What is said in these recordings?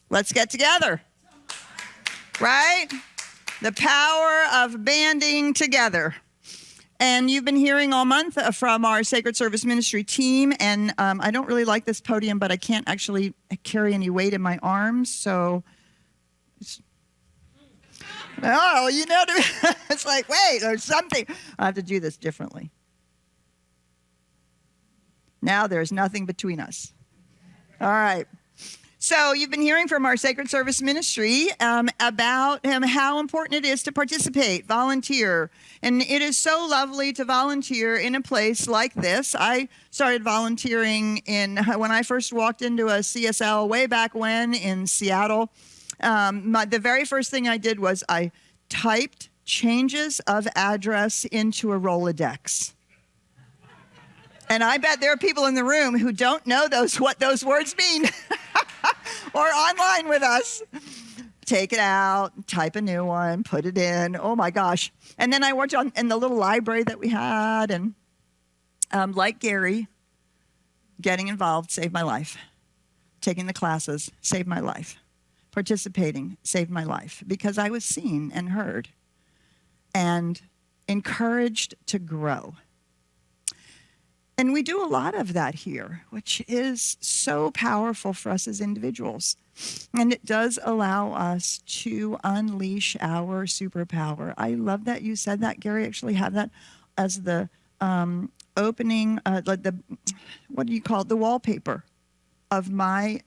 Let's get together, right? The power of banding together. And you've been hearing all month from our Sacred Service Ministry team. And I don't really like this podium, but I can't actually carry any weight in my arms. So, it's like, wait, there's something. I have to do this differently. Now there's nothing between us. All right. So you've been hearing from our Sacred Service Ministry about how important it is to participate, volunteer. And it is so lovely to volunteer in a place like this. I started volunteering when I first walked into a CSL way back when in Seattle. The very first thing I did was I typed changes of address into a Rolodex. And I bet there are people in the room who don't know what those words mean. Or online with us. Take it out, type a new one, put it in. Oh my gosh. And then I worked in the little library that we had, and like Gary, getting involved saved my life. Taking the classes saved my life. Participating saved my life because I was seen and heard and encouraged to grow. And we do a lot of that here, which is so powerful for us as individuals. And it does allow us to unleash our superpower. I love that you said that, Gary. I actually have that as the opening, like what do you call it? The wallpaper of my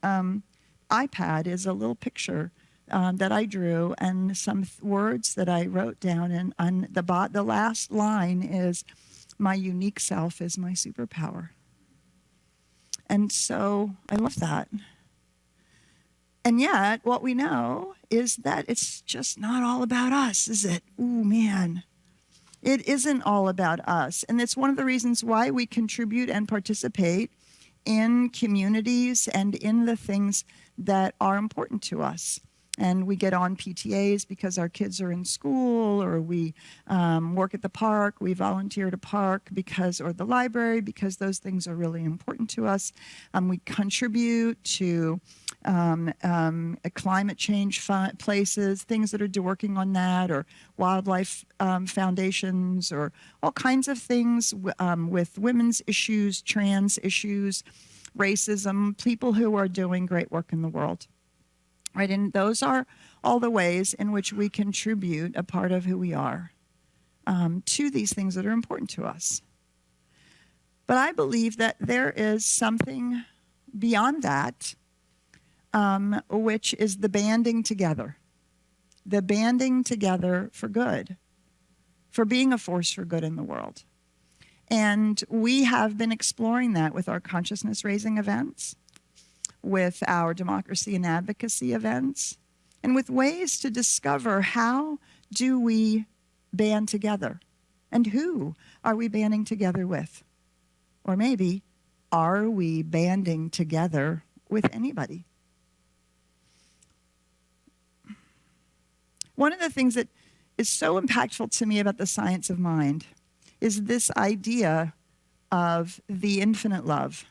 iPad is a little picture that I drew and some words that I wrote down. And on the last line is, my unique self is my superpower. And so I love that. And yet, what we know is that it's just not all about us, is it? Ooh, man. It isn't all about us. And it's one of the reasons why we contribute and participate in communities and in the things that are important to us. And we get on PTAs because our kids are in school, or we work at the park, we volunteer at a park or the library because those things are really important to us. We contribute to climate change places, things that are working on that, or wildlife foundations, or all kinds of things with women's issues, trans issues, racism, people who are doing great work in the world. Right, and those are all the ways in which we contribute a part of who we are to these things that are important to us. But I believe that there is something beyond that, which is the banding together for good, for being a force for good in the world. And we have been exploring that with our consciousness raising events, with our democracy and advocacy events, and with ways to discover how do we band together, and who are we banding together with? Or maybe, are we banding together with anybody? One of the things that is so impactful to me about the science of mind is this idea of the infinite love.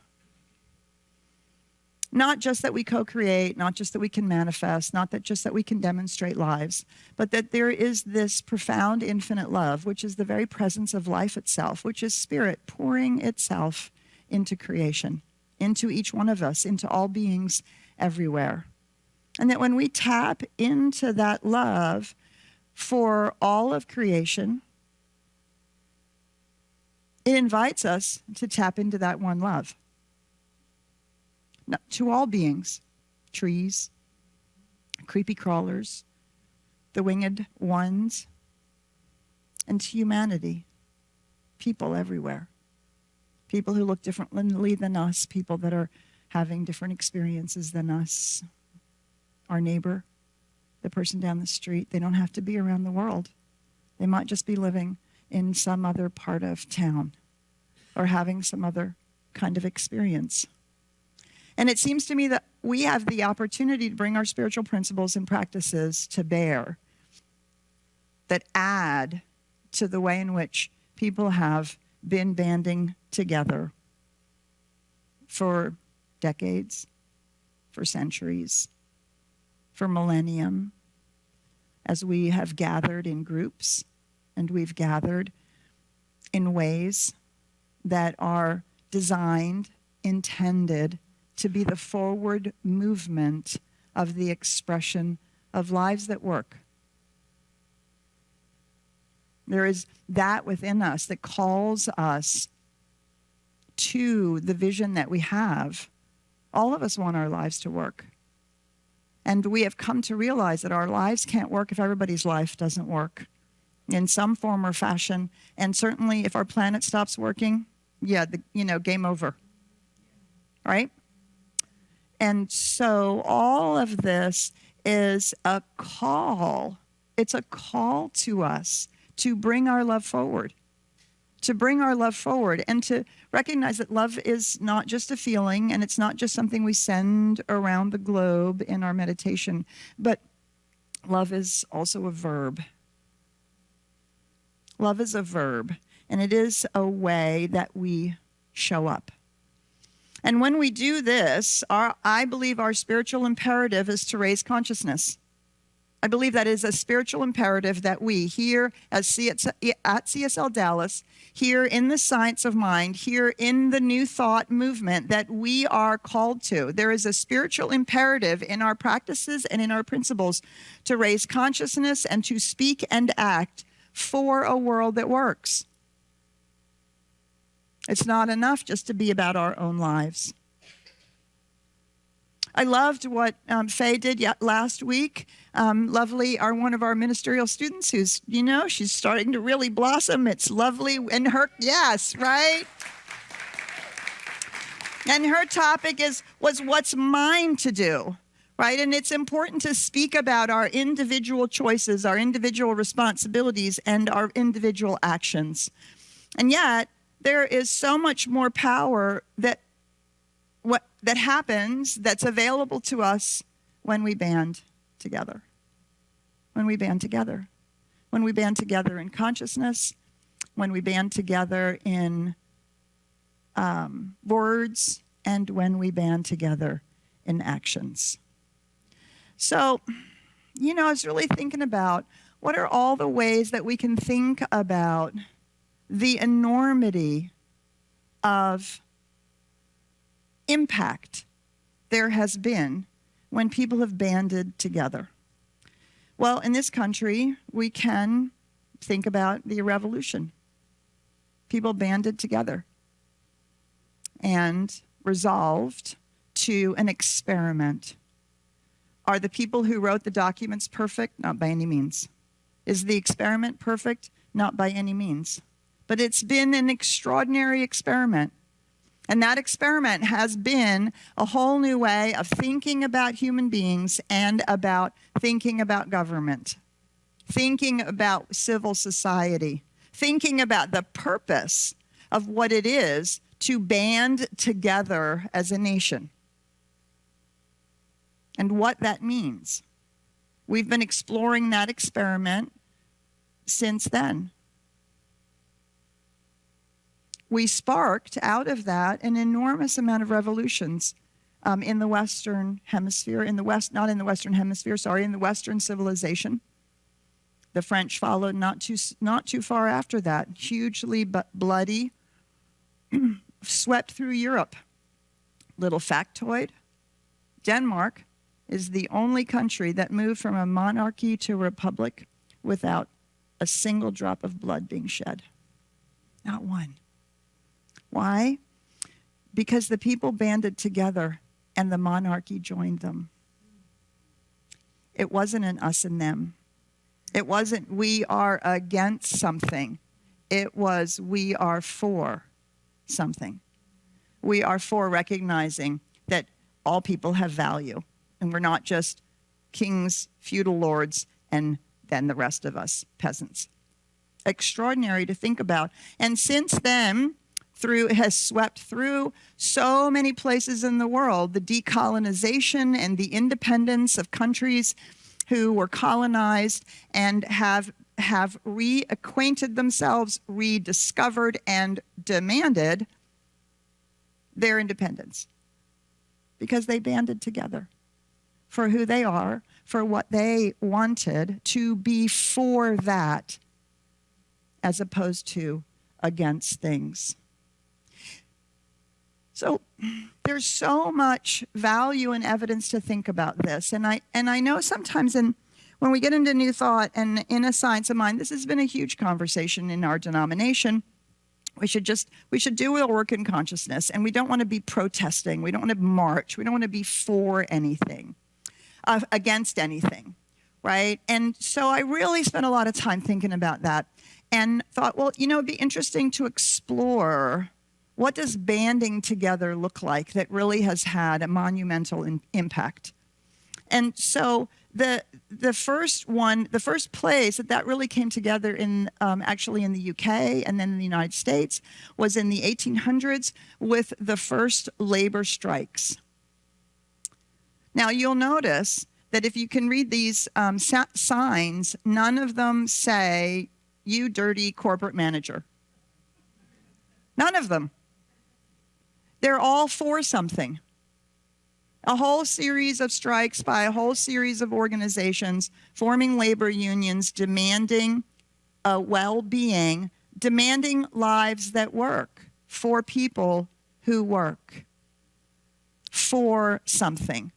Not just that we co-create, not just that we can manifest, not just that we can demonstrate lives, but that there is this profound infinite love, which is the very presence of life itself, which is spirit pouring itself into creation, into each one of us, into all beings everywhere. And that when we tap into that love for all of creation, it invites us to tap into that one love. To all beings, trees, creepy crawlers, the winged ones, and to humanity, people everywhere. People who look differently than us, people that are having different experiences than us. Our neighbor, the person down the street, they don't have to be around the world. They might just be living in some other part of town or having some other kind of experience. And it seems to me that we have the opportunity to bring our spiritual principles and practices to bear that add to the way in which people have been banding together for decades, for centuries, for millennium as we have gathered in groups and we've gathered in ways that are designed, intended to be the forward movement of the expression of lives that work. There is that within us that calls us to the vision that we have. All of us want our lives to work. And we have come to realize that our lives can't work if everybody's life doesn't work in some form or fashion. And certainly if our planet stops working, game over, right? And so all of this is a call. It's a call to us to bring our love forward, and to recognize that love is not just a feeling, and it's not just something we send around the globe in our meditation, but love is also a verb. Love is a verb, and it is a way that we show up. And when we do this, I believe our spiritual imperative is to raise consciousness. I believe that is a spiritual imperative that we here at CSLDallas, here in the Science of Mind, here in the New Thought movement, that we are called to. There is a spiritual imperative in our practices and in our principles to raise consciousness and to speak and act for a world that works. It's not enough just to be about our own lives. I loved what Faye did last week. Lovely, one of our ministerial students who's, she's starting to really blossom. It's lovely. And yes, right? And her topic was what's mine to do, right? And it's important to speak about our individual choices, our individual responsibilities, and our individual actions. And yet, there is so much more power that happens, that's available to us when we band together. When we band together. When we band together in consciousness, when we band together in words, and when we band together in actions. So, I was really thinking about what are all the ways that we can think about the enormity of impact there has been when people have banded together. Well, in this country, we can think about the revolution. People banded together and resolved to an experiment. Are the people who wrote the documents perfect? Not by any means. Is the experiment perfect? Not by any means. But it's been an extraordinary experiment. And that experiment has been a whole new way of thinking about human beings and about thinking about government, thinking about civil society, thinking about the purpose of what it is to band together as a nation and what that means. We've been exploring that experiment since then. We sparked out of that an enormous amount of revolutions in the Western Hemisphere, in the Western civilization. The French followed not too far after that, hugely bloody, swept through Europe. Little factoid, Denmark is the only country that moved from a monarchy to a republic without a single drop of blood being shed. Not one. Why? Because the people banded together and the monarchy joined them. It wasn't an us and them. It wasn't we are against something. It was we are for something. We are for recognizing that all people have value, and we're not just kings, feudal lords, and then the rest of us peasants. Extraordinary to think about. And since then, has swept through so many places in the world, the decolonization and the independence of countries who were colonized and have reacquainted themselves, rediscovered, and demanded their independence because they banded together for who they are, for what they wanted, to be for that as opposed to against things. So there's so much value and evidence to think about this. And I know sometimes when we get into New Thought and in a Science of Mind, this has been a huge conversation in our denomination. We should do our work in consciousness, and we don't want to be protesting. We don't want to march. We don't want to be for anything, against anything, right? And so I really spent a lot of time thinking about that and thought, well, it'd be interesting to explore what does banding together look like that really has had a monumental impact. And so the first place that really came together in actually in the UK and then in the United States was in the 1800s with the first labor strikes. Now you'll notice that if you can read these signs, none of them say, "You dirty corporate manager." None of them. They're all for something. A whole series of strikes by a whole series of organizations forming labor unions, demanding well-being, demanding lives that work for people who work for something.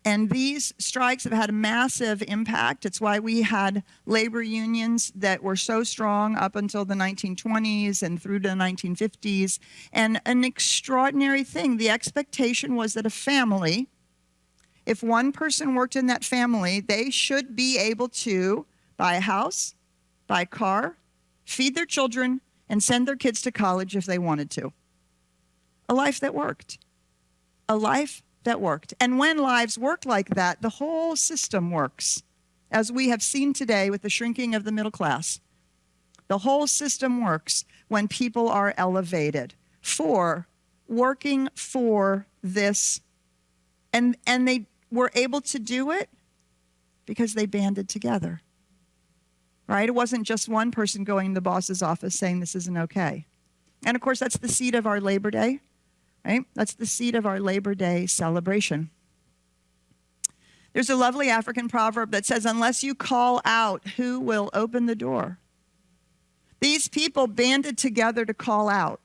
And these strikes have had a massive impact. It's why we had labor unions that were so strong up until the 1920s and through to the 1950s. And an extraordinary thing, the expectation was that a family, if one person worked in that family, they should be able to buy a house, buy a car, feed their children, and send their kids to college if they wanted to. A life that worked. A life that worked. And when lives work like that, the whole system works. As we have seen today with the shrinking of the middle class, the whole system works when people are elevated for working for this. And they were able to do it because they banded together, right? It wasn't just one person going to the boss's office saying this isn't okay. And of course, that's the seed of our Labor Day. Right? That's the seed of our Labor Day celebration. There's a lovely African proverb that says, unless you call out, who will open the door? These people banded together to call out.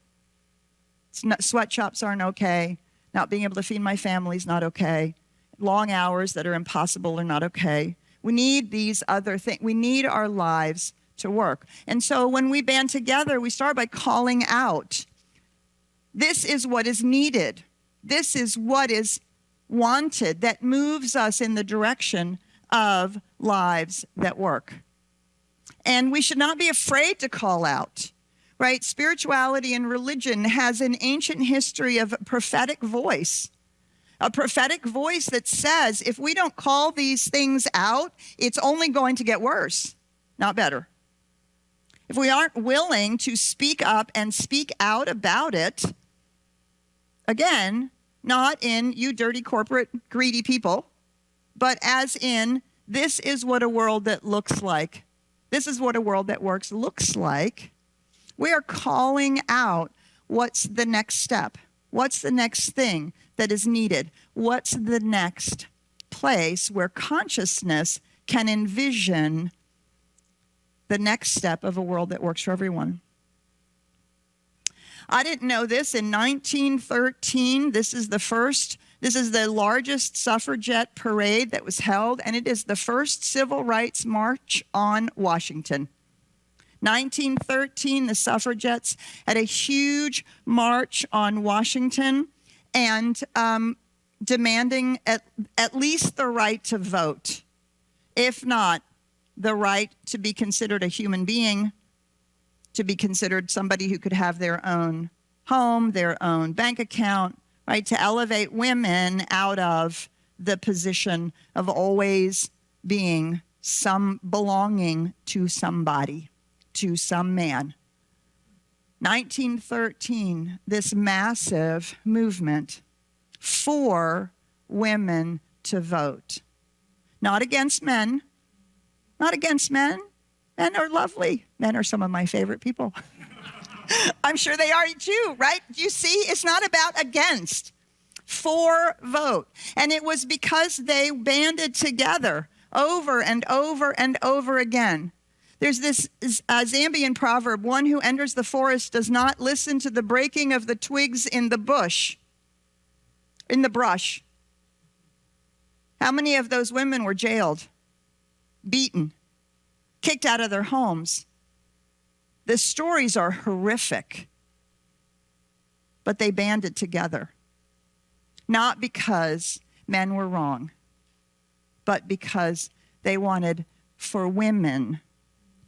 Sweatshops aren't okay. Not being able to feed my family is not okay. Long hours that are impossible are not okay. We need these other things. We need our lives to work. And so when we band together, we start by calling out. This is what is needed. This is what is wanted that moves us in the direction of lives that work. And we should not be afraid to call out, right? Spirituality and religion has an ancient history of prophetic voice. A prophetic voice that says, if we don't call these things out, it's only going to get worse, not better. If we aren't willing to speak up and speak out about it, again, not in you dirty corporate greedy people, but as in this is what a world that looks like. This is what a world that works looks like. We are calling out what's the next step. What's the next thing that is needed? What's the next place where consciousness can envision the next step of a world that works for everyone? I didn't know this. In 1913, this is the largest suffragette parade that was held, and it is the first civil rights march on Washington. 1913, the suffragettes had a huge march on Washington and demanding at least the right to vote, if not the right to be considered a human being, to be considered somebody who could have their own home, their own bank account, right? To elevate women out of the position of always being belonging to somebody, to some man. 1913, this massive movement for women to vote. Not against men, not against men. Men are lovely. Men are some of my favorite people. I'm sure they are too, right? You see, it's not about against. for vote. And it was because they banded together over and over and over again. There's this Zambian proverb, one who enters the forest does not listen to the breaking of the twigs in the brush. How many of those women were jailed, beaten, kicked out of their homes? The stories are horrific, but they banded together. Not because men were wrong, but because they wanted for women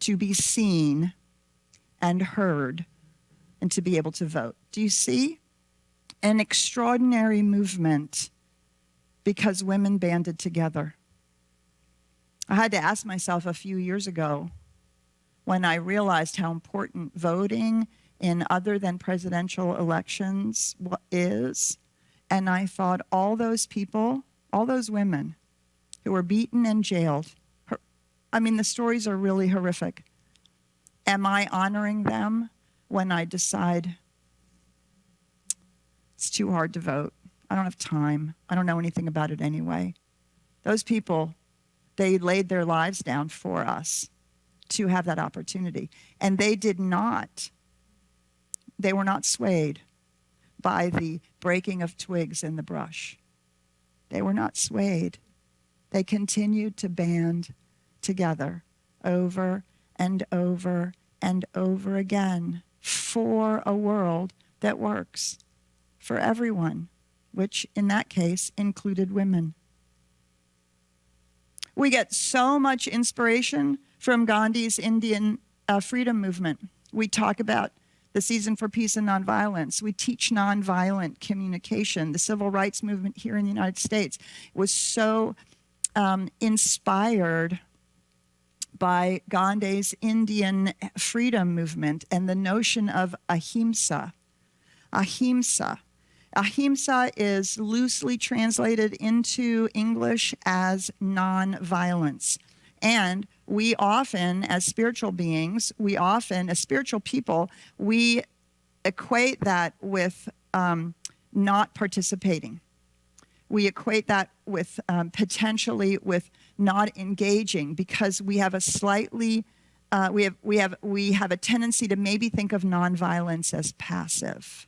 to be seen and heard and to be able to vote. Do you see? An extraordinary movement because women banded together. I had to ask myself a few years ago when I realized how important voting in other than presidential elections is. And I thought, all those people, all those women who were beaten and jailed, the stories are really horrific. Am I honoring them when I decide it's too hard to vote? I don't have time. I don't know anything about it anyway. Those people, they laid their lives down for us to have that opportunity. And they were not swayed by the breaking of twigs in the brush. They were not swayed. They continued to band together over and over and over again for a world that works for everyone, which in that case included women. We get so much inspiration from Gandhi's Indian freedom movement. We talk about the Season for Peace and Nonviolence. We teach nonviolent communication. The civil rights movement here in the United States was so inspired by Gandhi's Indian freedom movement and the notion of ahimsa. Ahimsa. Ahimsa is loosely translated into English as nonviolence. And we often, as spiritual beings, as spiritual people, we equate that with not participating. We equate that with potentially with not engaging, because we have a slightly we have a tendency to maybe think of nonviolence as passive.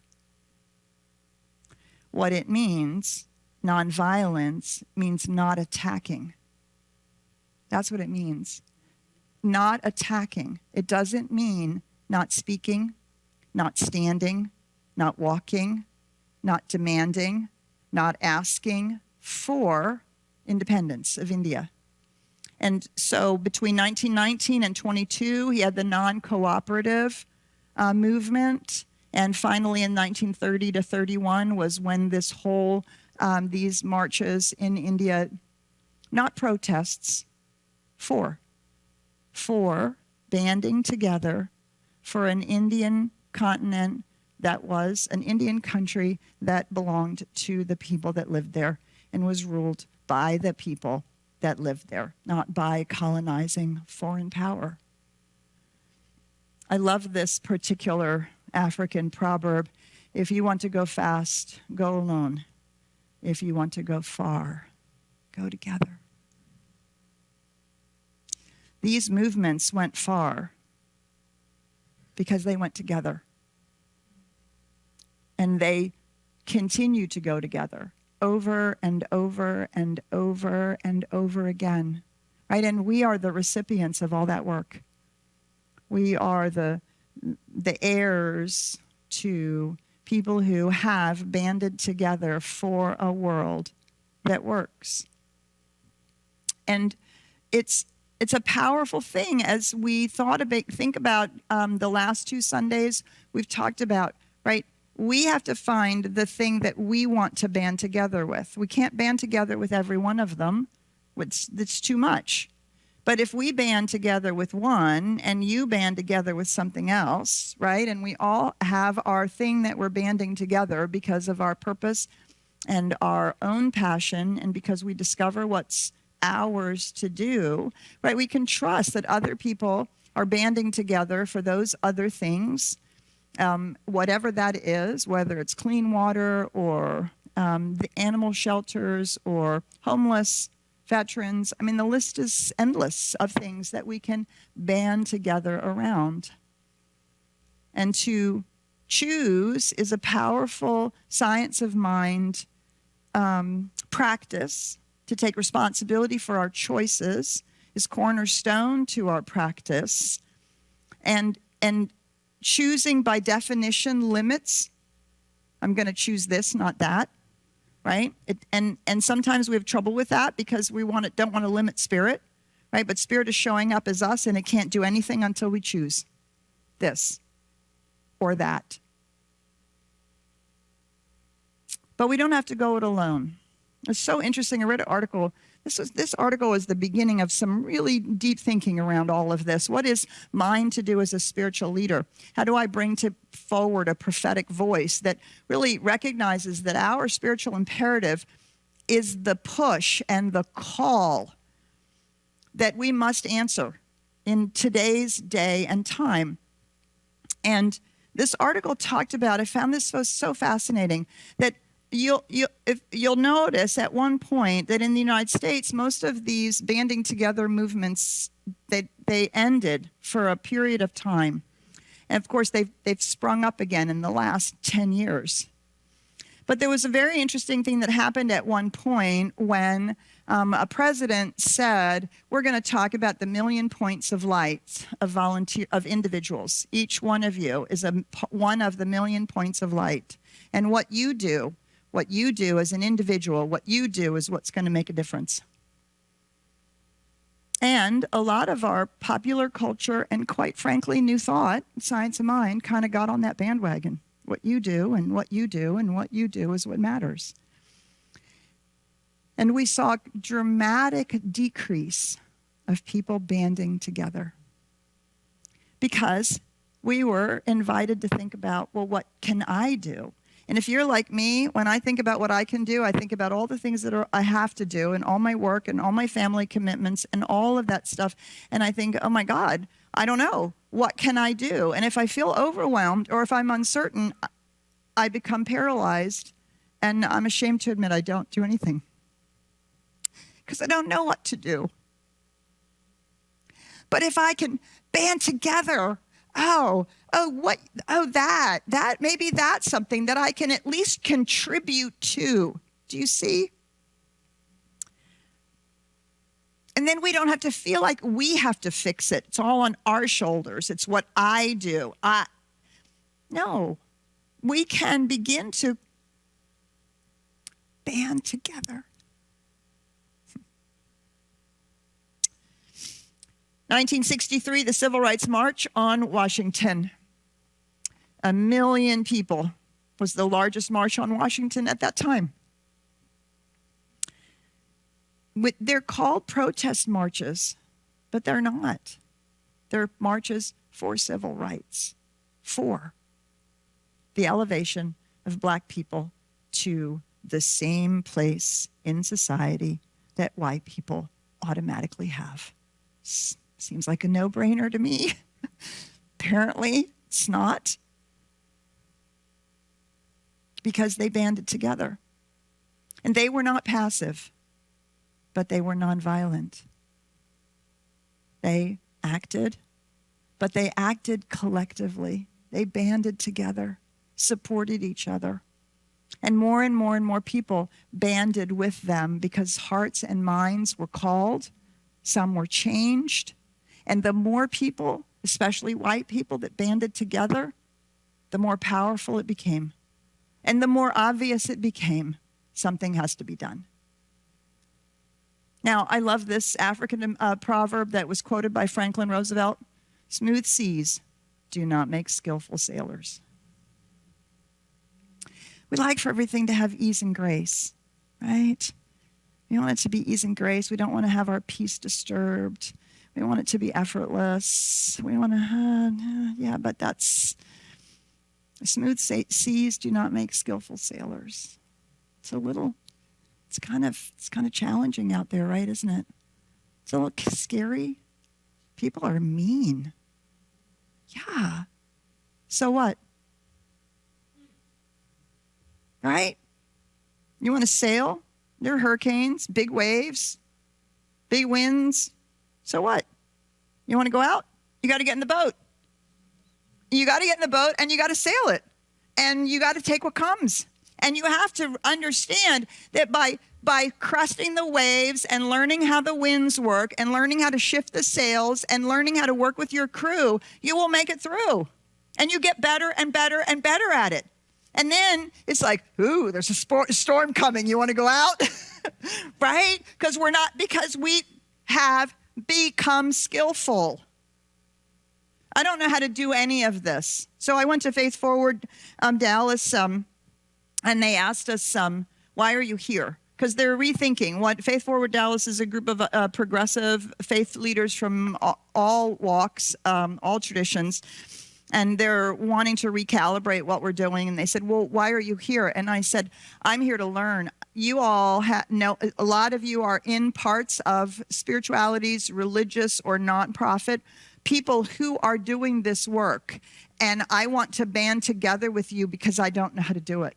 What it means, nonviolence, means not attacking. That's what it means. Not attacking. It doesn't mean not speaking, not standing, not walking, not demanding, not asking for independence of India. And so between 1919 and 22, he had the non-cooperative movement. And finally in 1930 to 31 was when this whole, these marches in India, not protests, for banding together for an Indian continent that was an Indian country that belonged to the people that lived there and was ruled by the people that lived there, not by colonizing foreign power. I love this particular African proverb. If you want to go fast, go alone. If you want to go far, go together. These movements went far because they went together. And they continue to go together over and over and over and over again, right? And we are the recipients of all that work. We are the heirs to people who have banded together for a world that works. And it's a powerful thing. As we think about the last two Sundays, we've talked about, right? We have to find the thing that we want to band together with. We can't band together with every one of them. It's too much. But if we band together with one and you band together with something else, right? And we all have our thing that we're banding together because of our purpose and our own passion, and because we discover what's ours to do, right? We can trust that other people are banding together for those other things, whatever that is, whether it's clean water or the animal shelters or homeless veterans. I mean, the list is endless of things that we can band together around. And to choose is a powerful science of mind practice. To take responsibility for our choices is cornerstone to our practice. And choosing by definition limits. I'm going to choose this, not that, right? And sometimes we have trouble with that because we don't want to limit spirit, right? But spirit is showing up as us, and it can't do anything until we choose this or that. But we don't have to go it alone. It's so interesting. I read an article. This article is the beginning of some really deep thinking around all of this. What is mine to do as a spiritual leader? How do I bring forward a prophetic voice that really recognizes that our spiritual imperative is the push and the call that we must answer in today's day and time? And this article talked about, I found this so fascinating, that you'll notice at one point that in the United States, most of these banding together movements, they ended for a period of time. And of course, they've sprung up again in the last 10 years. But there was a very interesting thing that happened at one point when a president said, we're going to talk about the 1,000,000 points of light of individuals. Each one of you is one of the 1,000,000 points of light. And what you do as an individual, what you do is what's going to make a difference. And a lot of our popular culture and, quite frankly, New Thought, Science of Mind, kind of got on that bandwagon. What you do and what you do and what you do is what matters. And we saw a dramatic decrease of people banding together because we were invited to think about, well, what can I do? And if you're like me, when I think about what I can do, I think about all the things that I have to do and all my work and all my family commitments and all of that stuff. And I think, oh my God, I don't know. What can I do? And if I feel overwhelmed or if I'm uncertain, I become paralyzed. And I'm ashamed to admit I don't do anything because I don't know what to do. But if I can band together, maybe that's something that I can at least contribute to. Do you see? And then we don't have to feel like we have to fix it. It's all on our shoulders. It's what I do. No, we can begin to band together. 1963, the Civil Rights March on Washington. 1 million people was the largest march on Washington at that time. They're called protest marches, but they're not. They're marches for civil rights, for the elevation of Black people to the same place in society that white people automatically have. Seems like a no-brainer to me. Apparently, it's not. Because they banded together. And they were not passive, but they were nonviolent. They acted, but they acted collectively. They banded together, supported each other. And more and more people banded with them because hearts and minds were called. Some were changed. And the more people, especially white people, that banded together, the more powerful it became. And the more obvious it became, something has to be done. Now, I love this African proverb that was quoted by Franklin Roosevelt. Smooth seas do not make skillful sailors. We like for everything to have ease and grace, right? We want it to be ease and grace. We don't want to have our peace disturbed. We want it to be effortless. We want to, but that's, smooth seas do not make skillful sailors. It's kind of challenging out there, right, isn't it? It's a little scary. People are mean. Yeah. So what? Right? You want to sail? There are hurricanes, big waves, big winds. So what? You want to go out? You got to get in the boat. You got to get in the boat and you got to sail it. And you got to take what comes. And you have to understand that by cresting the waves and learning how the winds work and learning how to shift the sails and learning how to work with your crew, you will make it through. And you get better and better and better at it. And then it's like, ooh, there's a storm coming. You want to go out? Right? Because we have become skillful. I don't know how to do any of this. So I went to Faith Forward Dallas, and they asked us, why are you here? Because they're rethinking what Faith Forward Dallas is a group of progressive faith leaders from all walks, all traditions. And they're wanting to recalibrate what we're doing. And they said, well, why are you here? And I said, I'm here to learn. You all know, a lot of you are in parts of spiritualities, religious or nonprofit, people who are doing this work. And I want to band together with you because I don't know how to do it.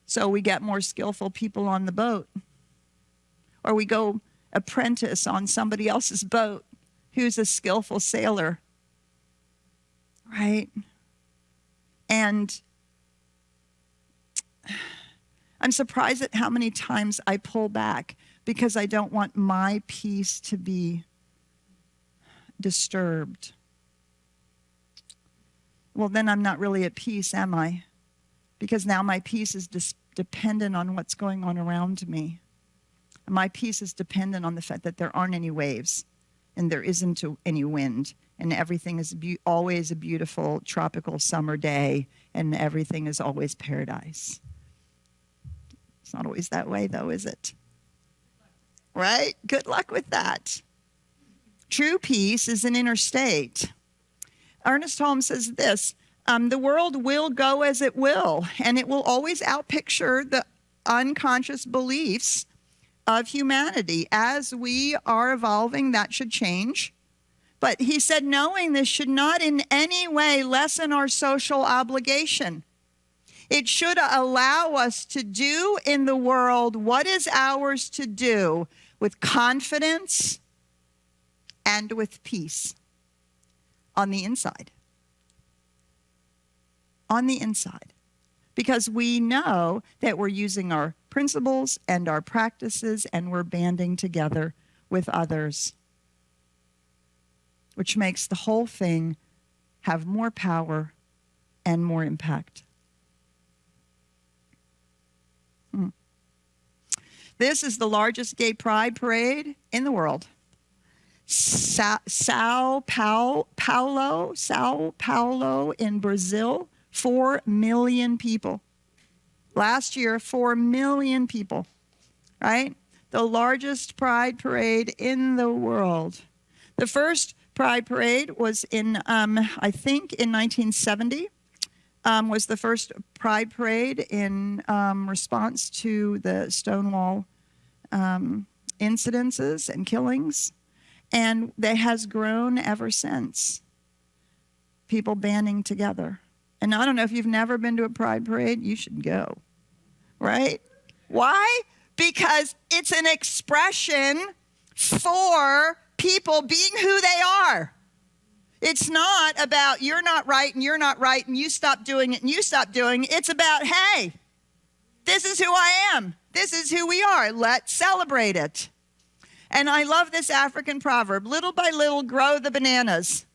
So we get more skillful people on the boat. Or we go apprentice on somebody else's boat who's a skillful sailor, right? And I'm surprised at how many times I pull back because I don't want my peace to be disturbed. Well, then I'm not really at peace, am I? Because now my peace is dependent on what's going on around me. My peace is dependent on the fact that there aren't any waves. And there isn't any wind, and everything is always a beautiful tropical summer day, and everything is always paradise. It's not always that way, though, is it? Right? Good luck with that. True peace is an inner state. Ernest Holmes says this, the world will go as it will, and it will always outpicture the unconscious beliefs of humanity. As we are evolving, that should change. But he said, knowing this should not in any way lessen our social obligation. It should allow us to do in the world what is ours to do with confidence and with peace on the inside. On the inside. Because we know that we're using our principles and our practices and we're banding together with others, which makes the whole thing have more power and more impact. This is the largest gay pride parade in the world. Sao Paulo in Brazil, 4 million people. Last year, 4 million people, right? The largest pride parade in the world. The first pride parade was in, I think, in 1970, was the first pride parade in response to the Stonewall incidences and killings. And that has grown ever since. People banding together. And I don't know if you've never been to a pride parade, you should go, right? Why? Because it's an expression for people being who they are. It's not about you're not right and you're not right and you stop doing it and you stop doing it. It's about, hey, this is who I am. This is who we are. Let's celebrate it. And I love this African proverb, little by little grow the bananas.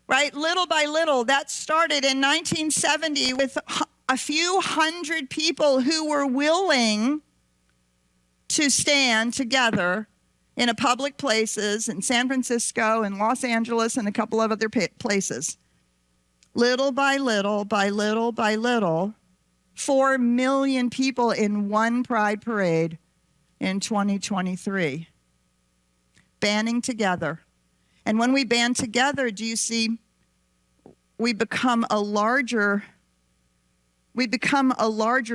Right? Little by little, that started in 1970 with a few hundred people who were willing to stand together in a public places in San Francisco and Los Angeles and a couple of other places. Little by little, by little, by little, 4 million people in one pride parade in 2023. Banding together. And when we band together, do you see, we become a larger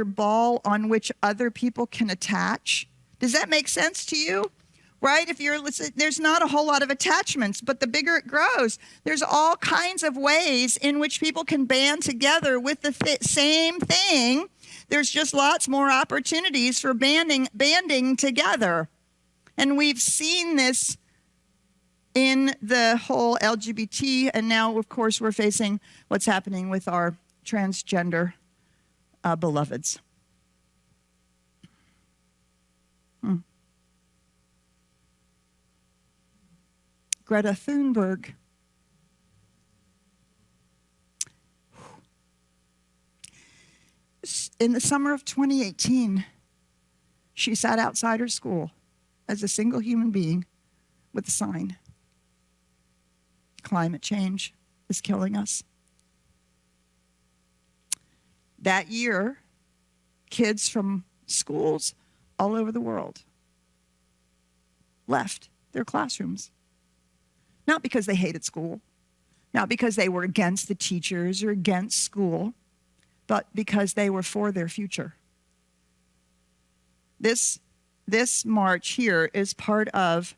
ball on which other people can attach. Does that make sense to you? right? If you're listening, there's not a whole lot of attachments, but the bigger it grows, there's all kinds of ways in which people can band together with the same thing. There's just lots more opportunities for banding together. And we've seen this in the whole LGBT, and now, of course, we're facing what's happening with our transgender beloveds. Greta Thunberg. In the summer of 2018, she sat outside her school as a single human being with a sign. Climate change is killing us. That year, kids from schools all over the world left their classrooms. Not because they hated school, not because they were against the teachers or against school, but because they were for their future. This march here is part of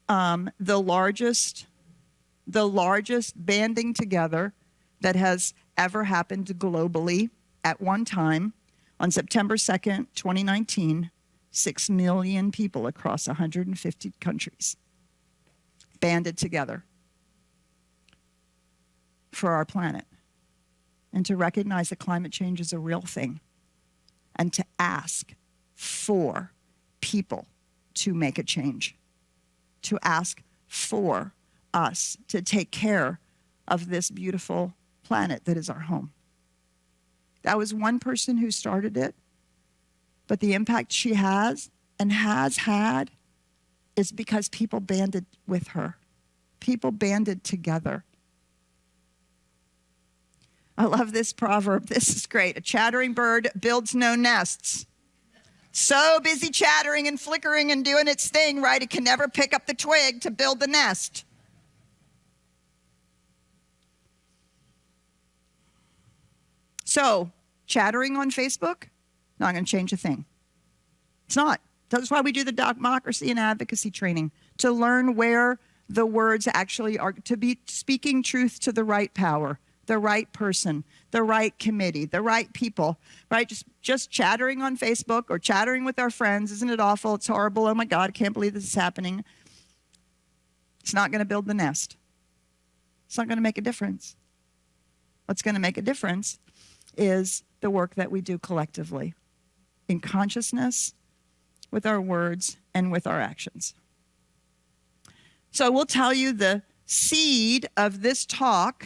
the largest banding together that has ever happened globally at one time. On September 2nd, 2019, 6 million people across 150 countries banded together for our planet, and to recognize that climate change is a real thing, and to ask for people to make a change, to ask for us to take care of this beautiful planet that is our home. That was one person who started it, but the impact she has and has had is because people banded with her. People banded together. I love this proverb. This is great. A chattering bird builds no nests. So busy chattering and flickering and doing its thing, right? It can never pick up the twig to build the nest. So, chattering on Facebook, not going to change a thing. It's not. That's why we do the democracy and advocacy training, to learn where the words actually are, to be speaking truth to the right power, the right person, the right committee, the right people, right? Just chattering on Facebook or chattering with our friends. Isn't it awful? It's horrible. Oh my God, I can't believe this is happening. It's not going to build the nest. It's not going to make a difference. What's going to make a difference is the work that we do collectively in consciousness, with our words, and with our actions. So I will tell you, the seed of this talk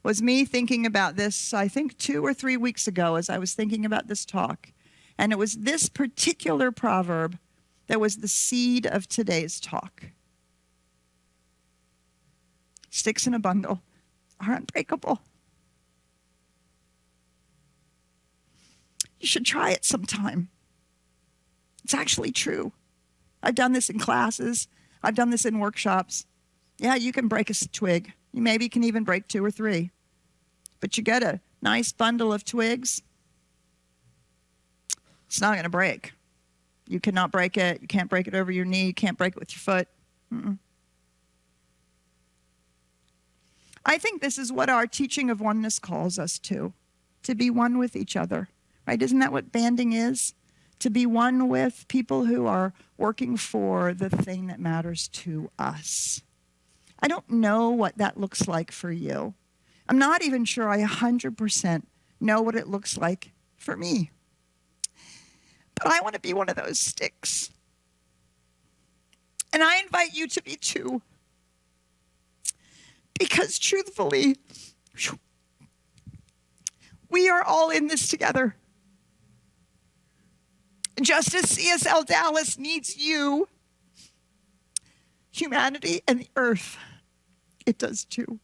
was me thinking about this, I think 2 or 3 weeks ago, as I was thinking about this talk. And it was this particular proverb that was the seed of today's talk. Sticks in a bundle are unbreakable. You should try it sometime. It's actually true. I've done this in classes. I've done this in workshops. Yeah, you can break a twig. You maybe can even break 2 or 3. But you get a nice bundle of twigs, it's not going to break. You cannot break it. You can't break it over your knee. You can't break it with your foot. I think this is what our teaching of oneness calls us to be one with each other. Right? Isn't that what banding is? To be one with people who are working for the thing that matters to us. I don't know what that looks like for you. I'm not even sure I 100% know what it looks like for me. But I want to be one of those sticks. And I invite you to be too. Because truthfully, we are all in this together. Just as CSLDallas needs you, humanity and the earth, it does too.